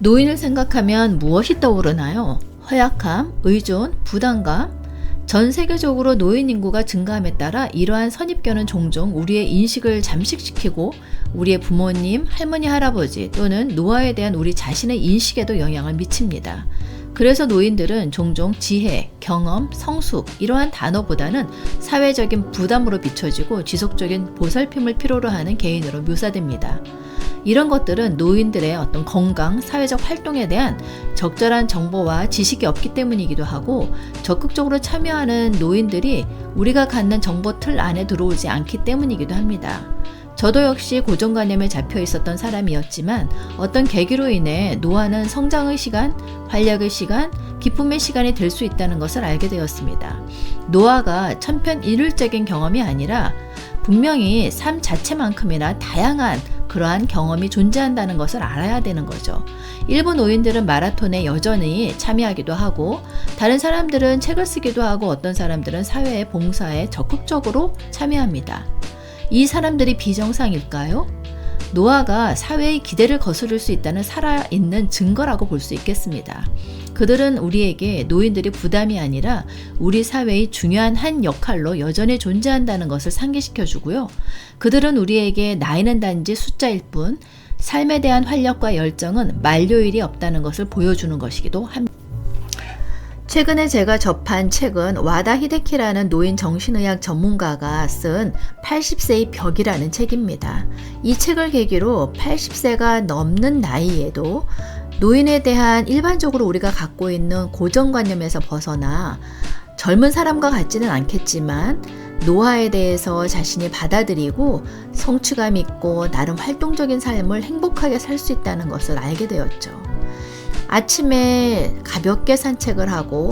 노인을 생각하면 무엇이 떠오르나요? 허약함, 의존, 부담감. 전 세계적으로 노인 인구가 증가함에 따라 이러한 선입견은 종종 우리의 인식을 잠식시키고 우리의 부모님, 할머니, 할아버지 또는 노화에 대한 우리 자신의 인식에도 영향을 미칩니다. 그래서 노인들은 종종 지혜, 경험, 성숙 이러한 단어보다는 사회적인 부담으로 비춰지고 지속적인 보살핌을 필요로 하는 개인으로 묘사됩니다. 이런 것들은 노인들의 어떤 건강, 사회적 활동에 대한 적절한 정보와 지식이 없기 때문이기도 하고 적극적으로 참여하는 노인들이 우리가 갖는 정보 틀 안에 들어오지 않기 때문이기도 합니다. 저도 역시 고정관념에 잡혀 있었던 사람이었지만 어떤 계기로 인해 노화는 성장의 시간, 활력의 시간, 기쁨의 시간이 될 수 있다는 것을 알게 되었습니다. 노화가 천편일률적인 경험이 아니라 분명히 삶 자체만큼이나 다양한 그러한 경험이 존재한다는 것을 알아야 되는 거죠. 일부 노인들은 마라톤에 여전히 참여하기도 하고 다른 사람들은 책을 쓰기도 하고 어떤 사람들은 사회의 봉사에 적극적으로 참여합니다. 이 사람들이 비정상일까요? 노화가 사회의 기대를 거스를 수 있다는 살아있는 증거라고 볼 수 있겠습니다. 그들은 우리에게 노인들이 부담이 아니라 우리 사회의 중요한 한 역할로 여전히 존재한다는 것을 상기시켜 주고요. 그들은 우리에게 나이는 단지 숫자일 뿐 삶에 대한 활력과 열정은 만료일이 없다는 것을 보여주는 것이기도 합니다. 최근에 제가 접한 책은 와다 히데키라는 노인 정신의학 전문가가 쓴 80세의 벽이라는 책입니다. 이 책을 계기로 80세가 넘는 나이에도 노인에 대한 일반적으로 우리가 갖고 있는 고정관념에서 벗어나 젊은 사람과 같지는 않겠지만 노화에 대해서 자신이 받아들이고 성취감 있고 나름 활동적인 삶을 행복하게 살 수 있다는 것을 알게 되었죠. 아침에 가볍게 산책을 하고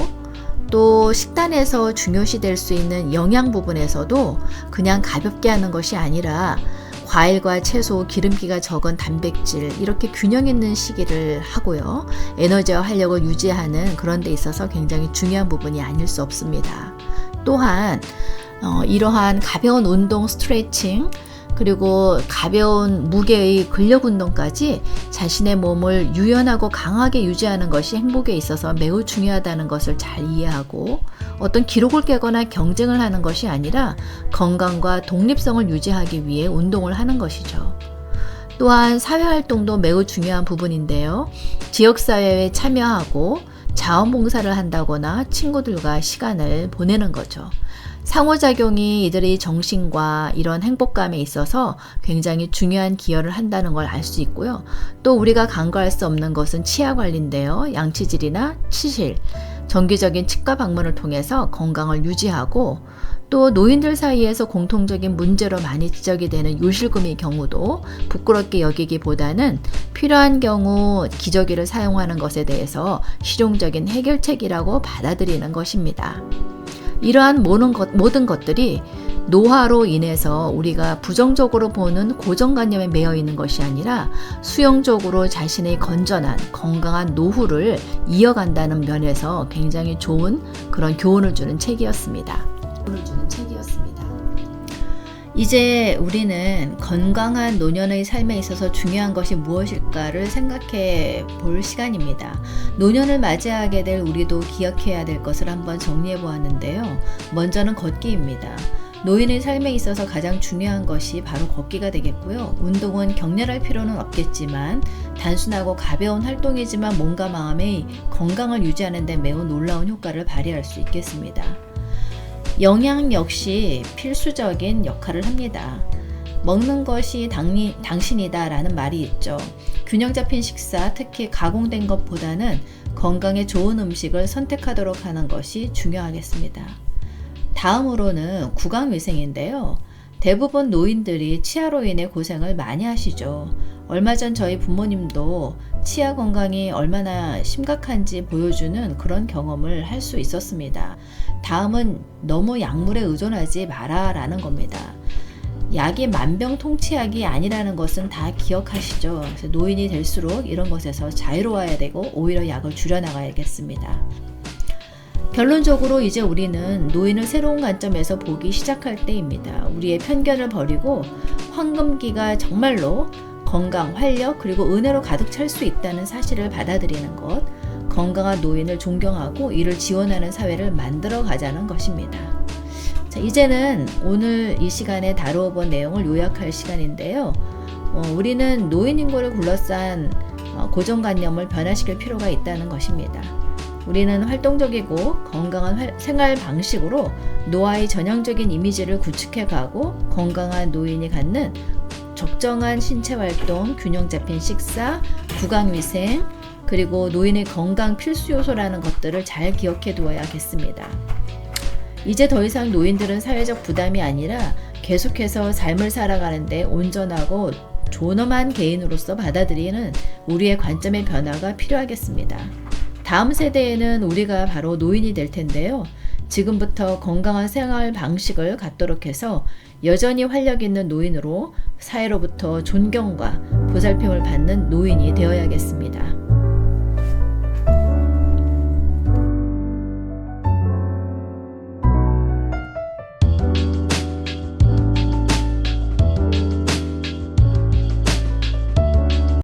또 식단에서 중요시 될 수 있는 영양 부분에서도 그냥 가볍게 하는 것이 아니라 과일과 채소, 기름기가 적은 단백질 이렇게 균형 있는 식이를 하고요. 에너지와 활력을 유지하는 그런 데 있어서 굉장히 중요한 부분이 아닐 수 없습니다. 또한 이러한 가벼운 운동, 스트레칭 그리고 가벼운 무게의 근력 운동까지 자신의 몸을 유연하고 강하게 유지하는 것이 행복에 있어서 매우 중요하다는 것을 잘 이해하고 어떤 기록을 깨거나 경쟁을 하는 것이 아니라 건강과 독립성을 유지하기 위해 운동을 하는 것이죠. 또한 사회활동도 매우 중요한 부분인데요. 지역사회에 참여하고 자원봉사를 한다거나 친구들과 시간을 보내는 거죠. 상호작용이 이들의 정신과 이런 행복감에 있어서 굉장히 중요한 기여를 한다는 걸 알 수 있고요. 또 우리가 간과할 수 없는 것은 치아 관리인데요. 양치질이나 치실, 정기적인 치과 방문을 통해서 건강을 유지하고 또 노인들 사이에서 공통적인 문제로 많이 지적이 되는 요실금의 경우도 부끄럽게 여기기보다는 필요한 경우 기저귀를 사용하는 것에 대해서 실용적인 해결책이라고 받아들이는 것입니다. 이러한 모든 것들이 노화로 인해서 우리가 부정적으로 보는 고정관념에 매여 있는 것이 아니라 수용적으로 자신의 건전한 건강한 노후를 이어간다는 면에서 굉장히 좋은 그런 교훈을 주는 책이었습니다. 이제 우리는 건강한 노년의 삶에 있어서 중요한 것이 무엇일까를 생각해 볼 시간입니다. 노년을 맞이하게 될 우리도 기억해야 될 것을 한번 정리해 보았는데요. 먼저는 걷기입니다. 노인의 삶에 있어서 가장 중요한 것이 바로 걷기가 되겠고요. 운동은 격렬할 필요는 없겠지만 단순하고 가벼운 활동이지만 몸과 마음의 건강을 유지하는 데 매우 놀라운 효과를 발휘할 수 있겠습니다. 영양 역시 필수적인 역할을 합니다. 먹는 것이 당신이다 라는 말이 있죠. 균형 잡힌 식사, 특히 가공된 것보다는 건강에 좋은 음식을 선택하도록 하는 것이 중요하겠습니다. 다음으로는 구강위생인데요. 대부분 노인들이 치아로 인해 고생을 많이 하시죠. 얼마 전 저희 부모님도 치아 건강이 얼마나 심각한지 보여주는 그런 경험을 할 수 있었습니다. 다음은 너무 약물에 의존하지 마라 라는 겁니다. 약이 만병통치약이 아니라는 것은 다 기억하시죠. 그래서 노인이 될수록 이런 것에서 자유로워야 되고 오히려 약을 줄여나가야겠습니다. 결론적으로 이제 우리는 노인을 새로운 관점에서 보기 시작할 때입니다. 우리의 편견을 버리고 황금기가 정말로 건강, 활력, 그리고 은혜로 가득 찰 수 있다는 사실을 받아들이는 것, 건강한 노인을 존경하고 이를 지원하는 사회를 만들어 가자는 것입니다. 자, 이제는 오늘 이 시간에 다루어 본 내용을 요약할 시간인데요. 우리는 노인 인구를 둘러싼 고정관념을 변화시킬 필요가 있다는 것입니다. 우리는 활동적이고 건강한 생활 방식으로 노화의 전형적인 이미지를 구축해 가고 건강한 노인이 갖는 적정한 신체 활동, 균형 잡힌 식사, 구강 위생, 그리고 노인의 건강 필수 요소라는 것들을 잘 기억해 두어야겠습니다. 이제 더 이상 노인들은 사회적 부담이 아니라 계속해서 삶을 살아가는데 온전하고 존엄한 개인으로서 받아들이는 우리의 관점의 변화가 필요하겠습니다. 다음 세대에는 우리가 바로 노인이 될 텐데요. 지금부터 건강한 생활 방식을 갖도록 해서 여전히 활력 있는 노인으로 사회로부터 존경과 보살핌을 받는 노인이 되어야겠습니다.